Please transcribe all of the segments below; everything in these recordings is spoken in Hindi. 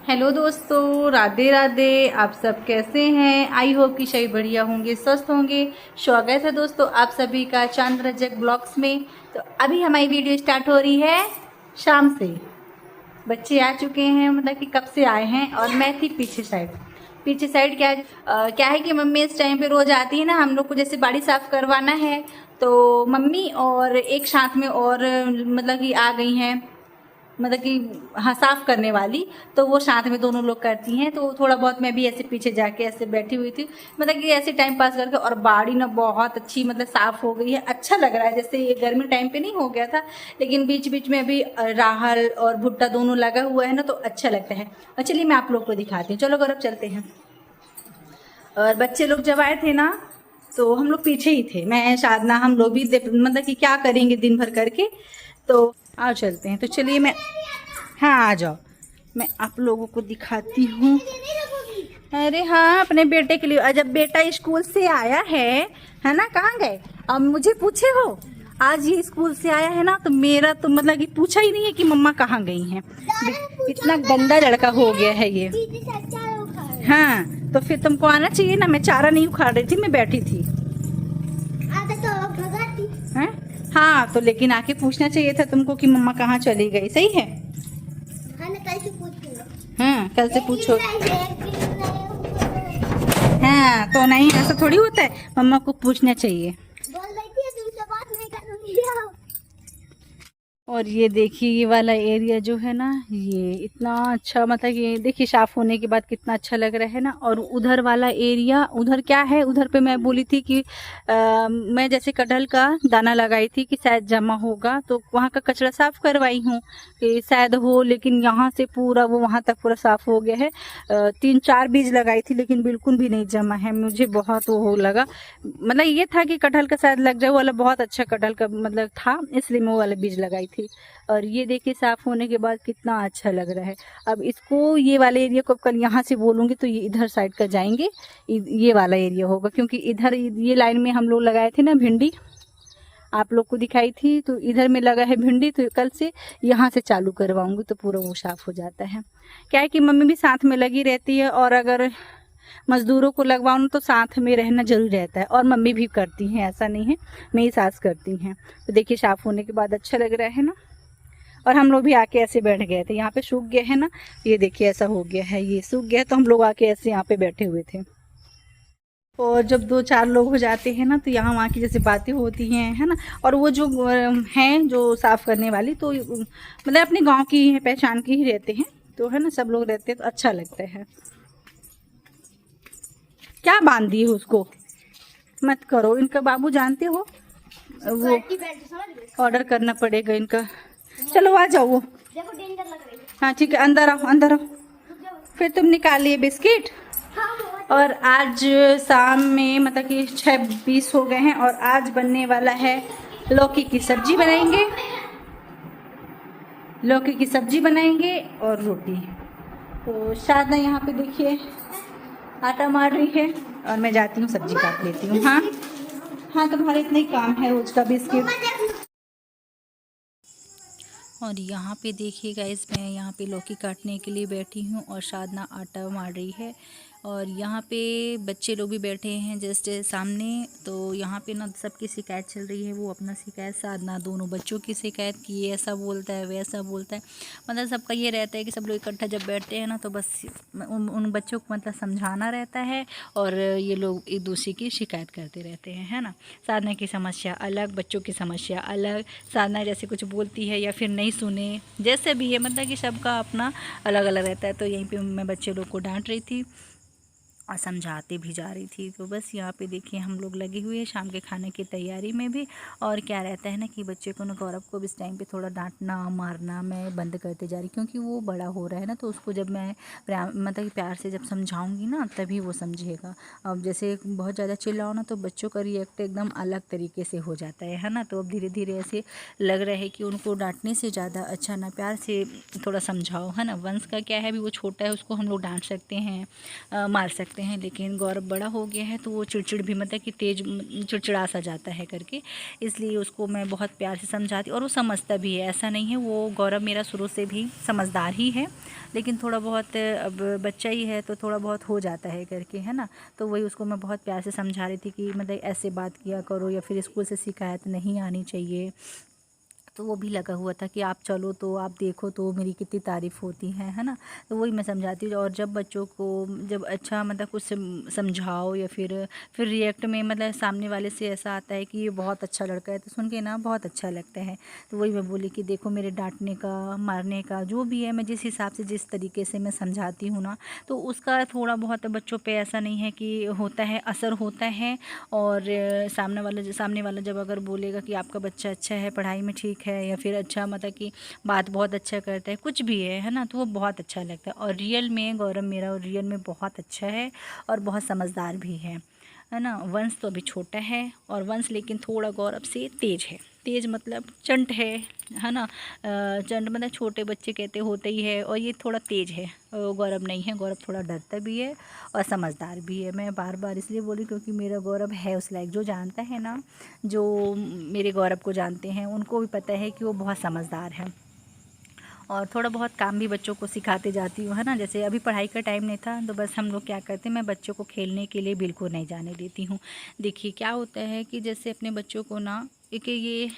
हेलो दोस्तों, राधे राधे। आप सब कैसे हैं? आई होप कि सभी बढ़िया होंगे, स्वस्थ होंगे। स्वागत है दोस्तों आप सभी का चांद रजक ब्लॉग्स में। तो अभी हमारी वीडियो स्टार्ट हो रही है शाम से। बच्चे आ चुके हैं, मतलब कि कब से आए हैं, और मैं थी पीछे साइड। क्या है कि मम्मी इस टाइम पे रोज आती है ना, हम लोग को जैसे बाड़ी साफ करवाना है तो मम्मी और एक साथ में और मतलब कि आ गई हैं, मतलब कि हाँ साफ करने वाली। तो वो साथ में दोनों लोग करती हैं, तो थोड़ा बहुत मैं भी ऐसे पीछे जाके ऐसे बैठी हुई थी, मतलब कि ऐसे टाइम पास करके। और बाड़ी ना बहुत अच्छी मतलब साफ हो गई है, अच्छा लग रहा है। जैसे ये गर्मी टाइम पे नहीं हो गया था, लेकिन बीच बीच में अभी राहल और भुट्टा दोनों लगा हुआ है ना, तो अच्छा लगता है। और चलिए मैं आप लोग को दिखाती हूँ, चलो गौरव चलते हैं। और बच्चे लोग जब आए थे ना, तो हम लोग पीछे ही थे, मैं साधना हम लोग भी मतलब कि क्या करेंगे दिन भर करके। तो आओ चलते हैं, तो चलिए मैं, हाँ आ जाओ, मैं आप लोगों को दिखाती हूँ। अरे हाँ, अपने बेटे के लिए। और जब बेटा स्कूल से आया है ना, कहाँ गए? अब मुझे पूछे हो, आज ये स्कूल से आया है ना, तो मेरा तो मतलब कि पूछा ही नहीं है कि मम्मा कहाँ गई हैं। इतना गंदा लड़का हो गया है ये। हाँ, तो फिर तुमको आना चाहिए ना, मैं चारा नहीं उखाड़ रही थी, मैं बैठी थी। हैं? हाँ, तो लेकिन आके पूछना चाहिए था तुमको कि मम्मा कहाँ चली गई। सही है। हाँ, कल से पूछो। हाँ, तो नहीं, ऐसा थोड़ी होता है, मम्मा को पूछना चाहिए। और ये देखिए, ये वाला एरिया जो है ना, ये इतना अच्छा, मतलब ये देखिए साफ होने के बाद कितना अच्छा लग रहा है ना। और उधर वाला एरिया, उधर क्या है, उधर पे मैं बोली थी कि मैं जैसे कटहल का दाना लगाई थी कि शायद जमा होगा, तो वहाँ का कचरा साफ करवाई हूँ कि शायद हो, लेकिन यहाँ से पूरा वो वहाँ तक पूरा साफ हो गया है। 3-4 बीज लगाई थी, लेकिन बिल्कुल भी नहीं जमा है। मुझे बहुत वो लगा, मतलब ये था कि कटहल का शायद लग जाए, वाला बहुत अच्छा कटहल का मतलब था, इसलिए मैं वो वाला बीज लगाई थी। और ये देखिए साफ होने के बाद कितना अच्छा लग रहा है। अब इसको, ये वाले एरिया को कल यहाँ से बोलूँगी तो ये इधर साइड का जाएंगे, ये वाला एरिया होगा, क्योंकि इधर ये लाइन में हम लोग लगाए थे ना भिंडी, आप लोग को दिखाई थी, तो इधर में लगा है भिंडी, तो कल से यहाँ से चालू करवाऊंगी तो पूरा वो साफ हो जाता है। क्या है कि मम्मी भी साथ में लगी रहती है, और अगर मजदूरों को लगवाऊँ तो साथ में रहना जरूरी रहता है। और मम्मी भी करती हैं, ऐसा नहीं है, मेरी सास करती हैं। तो देखिए साफ होने के बाद अच्छा लग रहा है ना। और हम लोग भी आके ऐसे बैठ गए थे, यहाँ पे सूख गया है ना, ये देखिए ऐसा हो गया है, ये सूख गया, तो हम लोग आके ऐसे यहाँ पे बैठे हुए थे। और जब 2-4 लोग हो जाते हैं ना, तो यहाँ वहाँ की जैसे बातें होती हैं, है ना। और वो जो हैं जो साफ करने वाली, तो मतलब अपने गांव की है, पहचान के ही रहते हैं, तो है ना, सब लोग रहते हैं तो अच्छा लगता है। क्या बांध दिए हो उसको, मत करो। इनका बाबू जानते हो, वो ऑर्डर करना पड़ेगा इनका। चलो आ जाओ वो। हाँ ठीक है, अंदर आओ अंदर आओ। फिर तुम निकालिए बिस्किट। और आज शाम में मतलब कि 6:20 हो गए हैं, और आज बनने वाला है लौकी की सब्जी बनाएंगे, लौकी की सब्जी बनाएंगे और रोटी। तो शायद यहाँ पे देखिए आटा मार रही है, और मैं जाती हूँ सब्जी काट लेती हूँ। हाँ हाँ, तुम्हारा इतना ही काम है रोज का, बिस्किट। और यहाँ पे देखिए गाइस, मैं यहाँ पे लौकी काटने के लिए बैठी हूँ, और साधना आटा मार रही है। और यहाँ पे बच्चे लोग भी बैठे हैं जस्ट सामने। तो यहाँ पे ना सबकी शिकायत चल रही है, वो अपना शिकायत, साधना दोनों बच्चों की शिकायत कि ये ऐसा बोलता है वैसा बोलता है। मतलब सबका ये रहता है कि सब लोग इकट्ठा जब बैठते हैं ना, तो बस उन बच्चों को मतलब समझाना रहता है, और ये लोग एक दूसरे की शिकायत करते रहते हैं, है ना। साधना की समस्या अलग, बच्चों की समस्या अलग। साधना जैसे कुछ बोलती है या फिर नहीं सुने, जैसे भी है, मतलब कि सबका अपना अलग अलग रहता है। तो यहीं पे मैं बच्चे लोग को डांट रही थी और समझाते भी जा रही थी। तो बस यहाँ पे देखिए हम लोग लगे हुए हैं शाम के खाने की तैयारी में भी। और क्या रहता है ना कि बच्चे को ना, गौरव को भी इस टाइम पे थोड़ा डांटना मारना मैं बंद करते जा रही, क्योंकि वो बड़ा हो रहा है ना, तो उसको जब मैं मतलब कि प्यार से जब समझाऊंगी ना, तभी वो समझेगा। अब जैसे बहुत ज़्यादा चिल्लाओ ना, तो बच्चों का रिएक्ट एकदम अलग तरीके से हो जाता है ना। तो अब धीरे धीरे ऐसे लग रहा है कि उनको डांटने से ज़्यादा अच्छा ना प्यार से थोड़ा समझाओ, है ना। वंश का क्या है, अभी वो छोटा है, उसको हम लोग डांट सकते हैं, मार सकते सकते हैं, लेकिन गौरव बड़ा हो गया है तो वो चिड़चिड़ भी मतलब कि तेज चिड़चिड़ा सा जाता है करके, इसलिए उसको मैं बहुत प्यार से समझाती और वो समझता भी है। ऐसा नहीं है, वो गौरव मेरा शुरू से भी समझदार ही है, लेकिन थोड़ा बहुत अब बच्चा ही है तो थोड़ा बहुत हो जाता है करके, है ना। तो वही उसको मैं बहुत प्यार से समझा रही थी कि मतलब ऐसे बात किया करो या फिर स्कूल से शिकायत नहीं आनी चाहिए। तो वो भी लगा हुआ था कि आप चलो तो आप देखो तो मेरी कितनी तारीफ़ होती है ना। तो वही मैं समझाती हूँ। और जब बच्चों को जब अच्छा मतलब कुछ समझाओ या फिर रिएक्ट में मतलब सामने वाले से ऐसा आता है कि ये बहुत अच्छा लड़का है, तो सुन के ना बहुत अच्छा लगता है। तो वही मैं बोली कि देखो मेरे डांटने का मारने का जो भी है, मैं जिस हिसाब से जिस तरीके से मैं समझाती हूँ ना, तो उसका थोड़ा बहुत बच्चों पे ऐसा नहीं है कि होता है, असर होता है। और सामने वाला जब अगर बोलेगा कि आपका बच्चा अच्छा है, पढ़ाई में ठीक है, या फिर अच्छा मतलब कि बात बहुत अच्छा करता है, कुछ भी है ना, तो वो बहुत अच्छा लगता है। और रियल में गौरव मेरा रियल में बहुत अच्छा है और बहुत समझदार भी है ना। वंश तो अभी छोटा है और वंश लेकिन थोड़ा गौरव से तेज है। तेज मतलब चंट है ना। चंट मतलब छोटे बच्चे कहते होते ही है, और ये थोड़ा तेज है। गौरव नहीं है, गौरव थोड़ा डरता भी है और समझदार भी है। मैं बार बार इसलिए बोली क्योंकि मेरा गौरव है उस लायक। जो जानता है ना, जो मेरे गौरव को जानते हैं, उनको भी पता है कि वो बहुत समझदार है। और थोड़ा बहुत काम भी बच्चों को सिखाते जाती हूँ, है ना। जैसे अभी पढ़ाई का टाइम नहीं था तो बस हम लोग क्या करते हैं, मैं बच्चों को खेलने के लिए बिल्कुल नहीं जाने देती हूँ। देखिए क्या होता है कि जैसे अपने बच्चों को ना, एक ये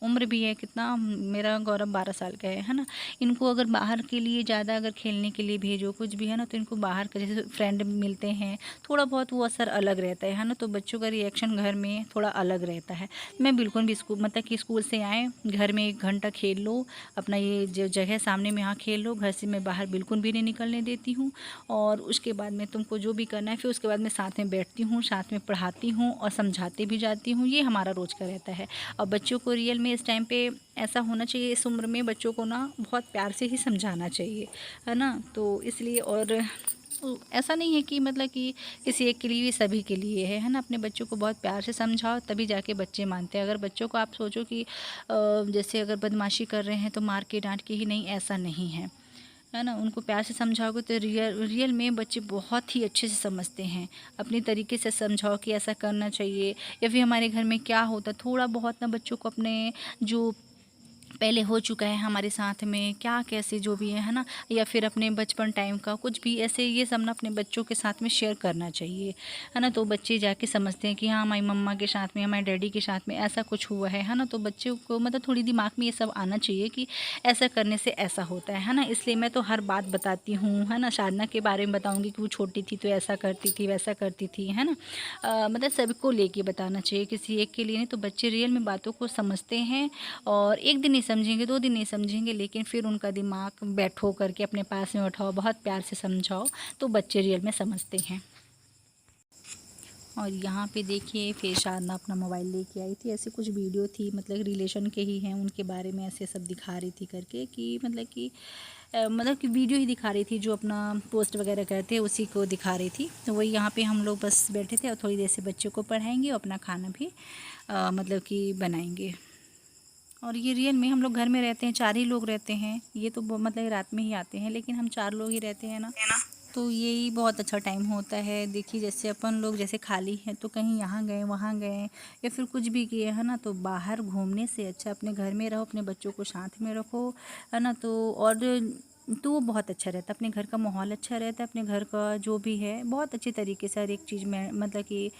उम्र भी है, कितना मेरा गौरव 12 साल का है ना। इनको अगर बाहर के लिए ज़्यादा अगर खेलने के लिए भेजो कुछ भी है ना, तो इनको बाहर का जैसे फ्रेंड मिलते हैं, थोड़ा बहुत वो असर अलग रहता है ना। तो बच्चों का रिएक्शन घर में थोड़ा अलग रहता है। मैं बिल्कुल भी स्कूल मतलब कि स्कूल से आए घर में 1 घंटा खेल लो, अपना ये जो जगह सामने में यहाँ खेल लो, घर से मैं बाहर बिल्कुल भी नहीं निकलने देती हूँ। और उसके बाद में तुमको जो भी करना है, फिर उसके बाद मैं साथ में बैठती हूँ, साथ में पढ़ाती हूँ और समझाते भी जाती हूँ। ये हमारा रोज़ का रहता है। और बच्चों को रियल में इस टाइम पे ऐसा होना चाहिए, इस उम्र में बच्चों को ना बहुत प्यार से ही समझाना चाहिए, है ना। तो इसलिए और ऐसा नहीं है कि मतलब कि किसी एक के लिए, सभी के लिए है ना। अपने बच्चों को बहुत प्यार से समझाओ तभी जाके बच्चे मानते हैं। अगर बच्चों को आप सोचो कि जैसे अगर बदमाशी कर रहे हैं तो मार के डांट के ही, नहीं, ऐसा नहीं है ना। उनको प्यार से समझाओगे तो रियल में बच्चे बहुत ही अच्छे से समझते हैं। अपनी तरीके से समझाओ कि ऐसा करना चाहिए, या फिर हमारे घर में क्या होता, थोड़ा बहुत ना बच्चों को अपने जो पहले हो चुका है हमारे साथ में, क्या कैसे जो भी है ना, या फिर अपने बचपन टाइम का कुछ भी ऐसे, ये सब ना अपने बच्चों के साथ में शेयर करना चाहिए, है ना। तो बच्चे जाके समझते हैं कि हाँ, हमारी मम्मा के साथ में, हमारे डैडी के साथ में ऐसा कुछ हुआ है ना। तो बच्चों को मतलब थोड़ी दिमाग में ये सब आना चाहिए कि ऐसा करने से ऐसा होता है ना। इसलिए मैं तो हर बात बताती हूँ, है ना। साधना के बारे में बताऊँगी कि वो छोटी थी तो ऐसा करती थी, वैसा करती थी, है ना। मतलब सबको लेके बताना चाहिए, किसी एक के लिए नहीं। तो बच्चे रियल में बातों को समझते हैं, और एक दिन नहीं समझेंगे, 2 दिन नहीं समझेंगे, लेकिन फिर उनका दिमाग बैठो करके अपने पास में उठाओ, बहुत प्यार से समझाओ, तो बच्चे रियल में समझते हैं। और यहाँ पे देखिए फिर साधना अपना मोबाइल लेके आई थी। ऐसे कुछ वीडियो थी, मतलब रिलेशन के ही हैं, उनके बारे में ऐसे सब दिखा रही थी करके, कि मतलब कि वीडियो ही दिखा रही थी, जो अपना पोस्ट वगैरह करते हैं उसी को दिखा रही थी। तो वही यहाँ पे हम लोग बस बैठे थे, और थोड़ी देर से बच्चों को पढ़ाएंगे और अपना खाना भी मतलब कि बनाएंगे। और ये रियल में हम लोग घर में रहते हैं, 4 ही लोग रहते हैं। ये तो मतलब रात में ही आते हैं, लेकिन हम 4 लोग ही रहते हैं ना। तो यही बहुत अच्छा टाइम होता है। देखिए जैसे अपन लोग जैसे खाली हैं तो कहीं यहाँ गए, वहाँ गए, या फिर कुछ भी किए, है ना। तो बाहर घूमने से अच्छा अपने घर में रहो, अपने बच्चों को साथ में रखो, है ना। तो वो बहुत अच्छा रहता है। अपने घर का माहौल अच्छा रहता है, अपने घर का जो भी है बहुत अच्छी तरीके से हर एक चीज़ में मतलब कि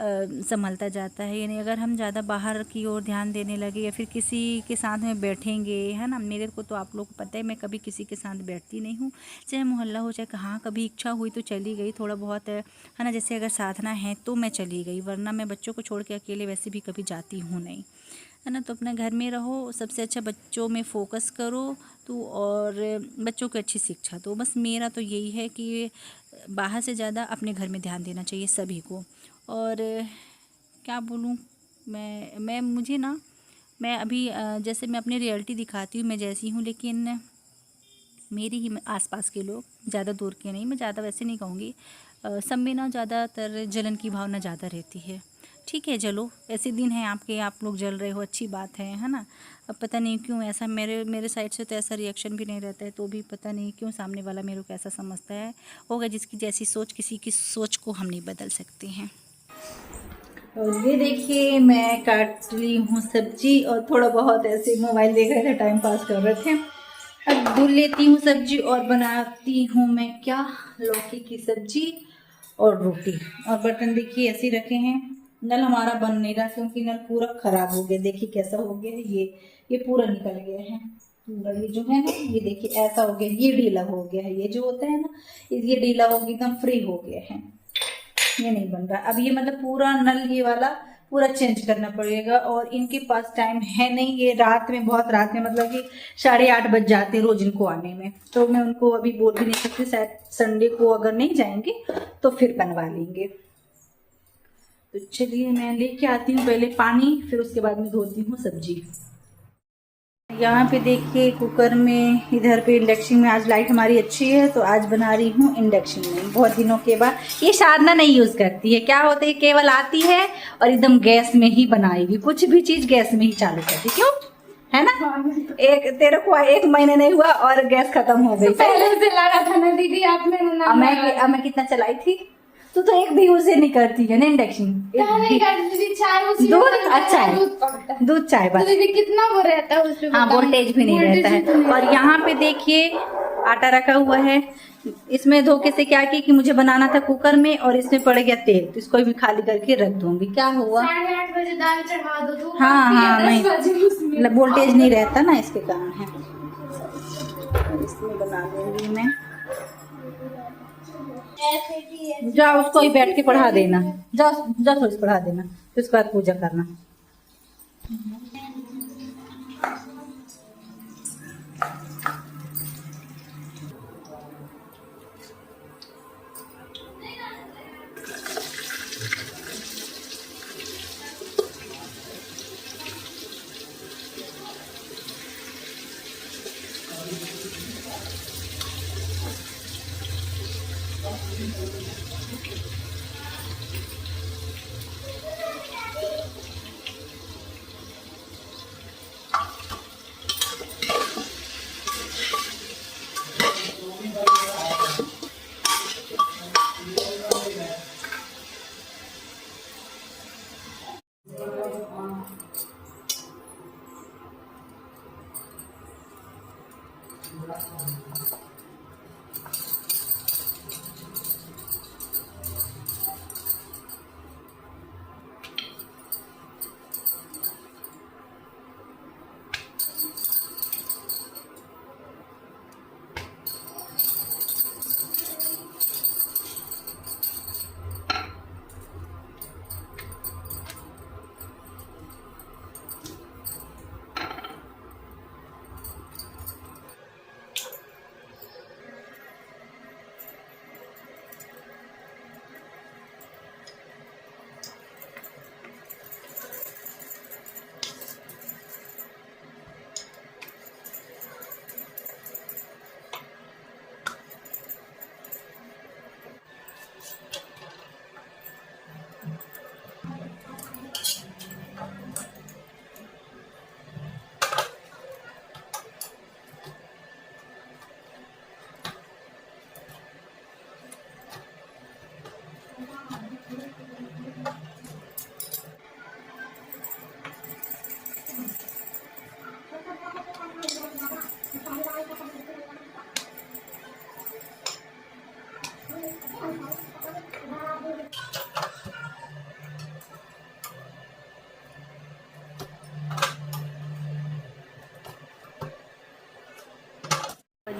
संभलता जाता है। यानी अगर हम ज़्यादा बाहर की ओर ध्यान देने लगे, या फिर किसी के साथ में बैठेंगे, है ना। मेरे को तो आप लोग को पता है, मैं कभी किसी के साथ बैठती नहीं हूँ, चाहे मोहल्ला हो चाहे कहाँ। कभी इच्छा हुई तो चली गई थोड़ा बहुत, है ना। जैसे अगर साधना है तो मैं चली गई, वरना मैं बच्चों को छोड़ के अकेले वैसे भी कभी जाती हूँ नहीं, है ना। तो अपने घर में रहो, सबसे अच्छा बच्चों में फ़ोकस करो, तो और बच्चों को अच्छी शिक्षा दो। बस मेरा तो यही है कि बाहर से ज़्यादा अपने घर में ध्यान देना चाहिए सभी को। और क्या बोलूँ, मैं मुझे ना, मैं अभी जैसे मैं अपनी रियलिटी दिखाती हूँ, मैं जैसी हूँ, लेकिन मेरी ही आसपास के लोग, ज़्यादा दूर के नहीं, मैं ज़्यादा वैसे नहीं कहूँगी, सब में ना ज़्यादातर जलन की भावना ज़्यादा रहती है। ठीक है, चलो ऐसे दिन हैं आपके, आप लोग जल रहे हो, अच्छी बात है ना। अब पता नहीं क्यों ऐसा मेरे साइड से तो ऐसा रिएक्शन भी नहीं रहता है, तो भी पता नहीं क्यों सामने वाला मेरे को कैसा समझता है। होगा जिसकी जैसी सोच, किसी की सोच को हम नहीं बदल सकते हैं। और ये देखिए मैं काट ली हूँ सब्जी, और थोड़ा बहुत ऐसे मोबाइल देख रहे थे, टाइम पास कर रहे थे। अब धुल लेती हूँ सब्जी और बनाती हूँ मैं क्या, लौकी की सब्जी और रोटी। और बर्तन देखिए ऐसे रखे हैं। नल हमारा बन नहीं रहा क्योंकि नल पूरा खराब हो गया, देखिए कैसा हो गया है। ये पूरा निकल गया है पूरा, ये जो है ना, ये देखिए ऐसा हो गया, ये ढीला हो गया है, ये जो होता है ना, ये ढीला हो गया, एकदम फ्री हो गया है, ये नहीं बन रहा। अब ये मतलब पूरा नल ये वाला पूरा चेंज करना पड़ेगा। और इनके पास टाइम है नहीं, ये रात में, बहुत रात में, मतलब कि 8:30 बज जाते हैं रोज इनको आने में। तो मैं उनको अभी बोल भी नहीं सकती, शायद संडे को अगर नहीं जाएंगे तो फिर बनवा लेंगे। तो चलिए मैं लेके आती हूँ पहले पानी, फिर उसके बाद में धोती हूँ सब्जी। यहाँ पे देखिए कुकर में, इधर पे इंडक्शन में, आज लाइट हमारी अच्छी है तो आज बना रही हूँ इंडक्शन में, बहुत दिनों के बाद। ये साधना नहीं यूज करती है, क्या होता है, केवल आती है और एकदम गैस में ही बनाएगी, कुछ भी चीज गैस में ही चालू करती, क्यों है ना। तेरे को 1 महीने नहीं हुआ और गैस खत्म हो गई। पहले से लगा था ना दीदी आपने ना। अब मैं कितना चलाई थी, तू तो एक भी यूज नहीं करती है ना इंडक्शन। नहीं करती थी, चाय उसी दूध में अच्छा है, दूध चाय बस। दीदी कितना वो रहता है उसमें, हाँ वोल्टेज भी नहीं रहता है। और यहाँ पे देखिए आटा रखा हुआ है, इसमें धोखे से क्या की कि मुझे बनाना था कुकर में, और इसमें पड़ गया तेल, तो इसको भी खाली करके रख दूंगी। क्या हुआ, 8:30 बजे दाल चढ़ा दो तो हाँ नहीं, 10 बजे उसमें वोल्टेज नहीं रहता ना, इसके कारण है। इसमें बना दूंगी मैं। जाओ उसको ही बैठ के पढ़ा देना, जाओ जाओ थोड़ी पढ़ा देना, फिर उसके बाद पूजा करना।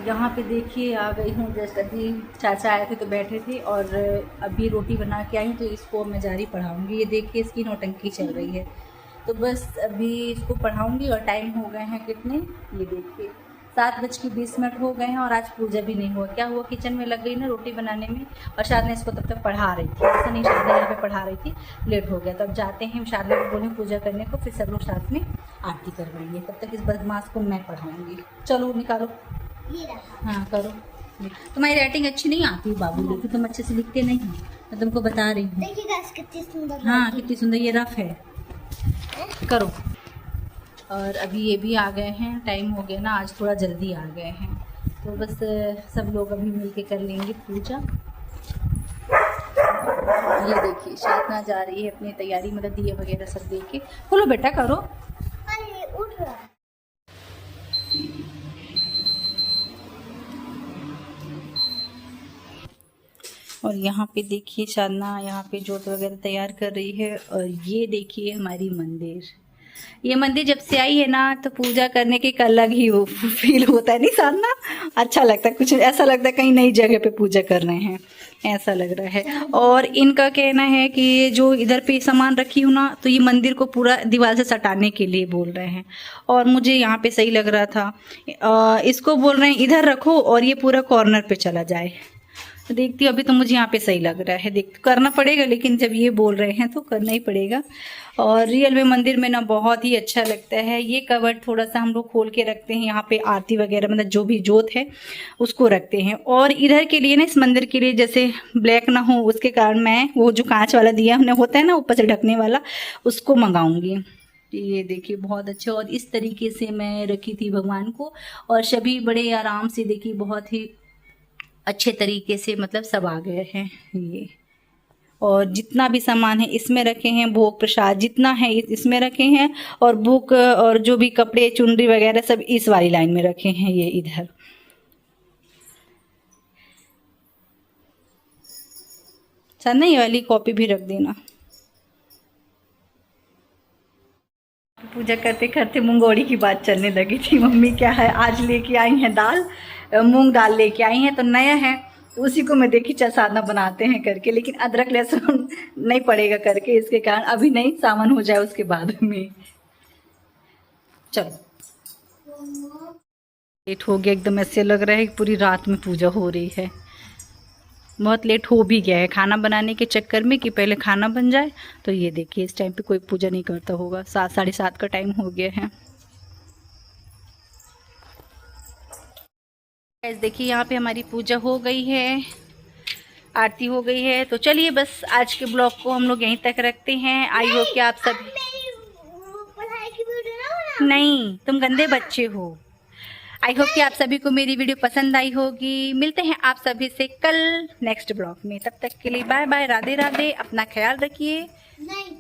यहाँ पे देखिए आ गई हूँ, जस्ट अभी चाचा आए थे तो बैठे थे, और अभी रोटी बना के आई हूँ, तो इसको मैं जारी पढ़ाऊँगी। ये देखिए इसकी नौटंकी चल रही है, तो बस अभी इसको पढ़ाऊँगी। और टाइम हो गए हैं कितने, ये देखिए 7:20 हो गए हैं, और आज पूजा भी नहीं हुआ। क्या हुआ, किचन में लग गई ना रोटी बनाने में, और शारदा इसको तब तक पढ़ा रही थी, ऐसा नहीं शारदा यहाँ पे पढ़ा रही थी, लेट हो गया। तो अब जाते हैं, शारदा को बोलें पूजा करने को, फिर सब लोग साथ में आरती करवाएंगे, तब तक इस बदमाश को मैं पढ़ाऊँगी। चलो निकालो, हाँ करो। तुम्हारी राइटिंग अच्छी नहीं आती बाबू, लेकिन तुम अच्छे से लिखते नहीं हो, मैं तुमको बता रही हूँ। देखिए गाइस कितनी सुंदर। हाँ कितनी सुंदर, ये रफ है। करो। और अभी ये भी आ गए हैं, टाइम हो गया ना, आज थोड़ा जल्दी आ गए हैं, तो बस सब लोग अभी मिलके कर लेंगे पूजा। ये देखिए शातना जा रही है अपनी तैयारी, मतलब दिए वगैरह सब दे के। बोलो बेटा करो। अरे उठ रहा है। और यहाँ पे देखिए साधना यहाँ पे जोत वगैरह तैयार कर रही है। और ये देखिए हमारी मंदिर, ये मंदिर जब से आई है ना तो पूजा करने के एक अलग ही वो फील होता है, नहीं साधना? अच्छा लगता है, कुछ ऐसा लगता है कहीं नई जगह पे पूजा कर रहे हैं, ऐसा लग रहा है। और इनका कहना है कि जो इधर पे सामान रखी हूँ ना, तो ये मंदिर को पूरा दीवार से सटाने के लिए बोल रहे हैं। और मुझे यहाँ पे सही लग रहा था। इसको बोल रहे हैं इधर रखो और ये पूरा कॉर्नर पे चला जाए। तो देखती हूँ, अभी तो मुझे यहाँ पे सही लग रहा है, देख करना पड़ेगा, लेकिन जब ये बोल रहे हैं तो करना ही पड़ेगा। और रियल में मंदिर में ना बहुत ही अच्छा लगता है। ये कवर्ड थोड़ा सा हम लोग खोल के रखते हैं, यहाँ पे आरती वगैरह मतलब जो भी जोत है उसको रखते हैं। और इधर के लिए ना, इस मंदिर के लिए जैसे ब्लैक ना हो, उसके कारण मैं वो जो कांच वाला दिया हमने होता है ना ऊपर से ढकने वाला, उसको मंगाऊंगी। ये देखिए बहुत अच्छा। और इस तरीके से मैं रखी थी भगवान को, और सभी बड़े आराम से देखिए बहुत ही अच्छे तरीके से मतलब सब आ गए हैं ये। और जितना भी सामान है इसमें रखे हैं, भोग प्रसाद जितना है इसमें रखे हैं, और बुक और जो भी कपड़े चुनरी वगैरह सब इस वाली लाइन में रखे हैं ये इधर। सर ना ये वाली कॉपी भी रख देना। पूजा करते करते मूंगौड़ी की बात चलने लगी थी। मम्मी क्या है आज लेके आई हैं दाल, मूंग दाल लेके आई हैं, तो नया है तो उसी को मैं देखी चल साधना बनाते हैं करके, लेकिन अदरक लहसुन नहीं पड़ेगा करके, इसके कारण अभी नहीं, सावन हो जाए उसके बाद में। चलो लेट हो गया एकदम, ऐसे लग रहा है कि पूरी रात में पूजा हो रही है। बहुत लेट हो भी गया है खाना बनाने के चक्कर में कि पहले खाना बन जाए। तो ये देखिए इस टाइम पे कोई पूजा नहीं करता होगा, 7 साढ़े 7 का टाइम हो गया है। देखिए यहाँ पे हमारी पूजा हो गई है, आरती हो गई है। तो चलिए बस आज के ब्लॉग को हम लोग यहीं तक रखते हैं। आई होप कि आप सब नहीं, तुम गंदे बच्चे हो। आई होप कि आप सभी को मेरी वीडियो पसंद आई होगी। मिलते हैं आप सभी से कल नेक्स्ट ब्लॉग में, तब तक के लिए बाय बाय, राधे राधे, अपना ख्याल रखिए। नहीं।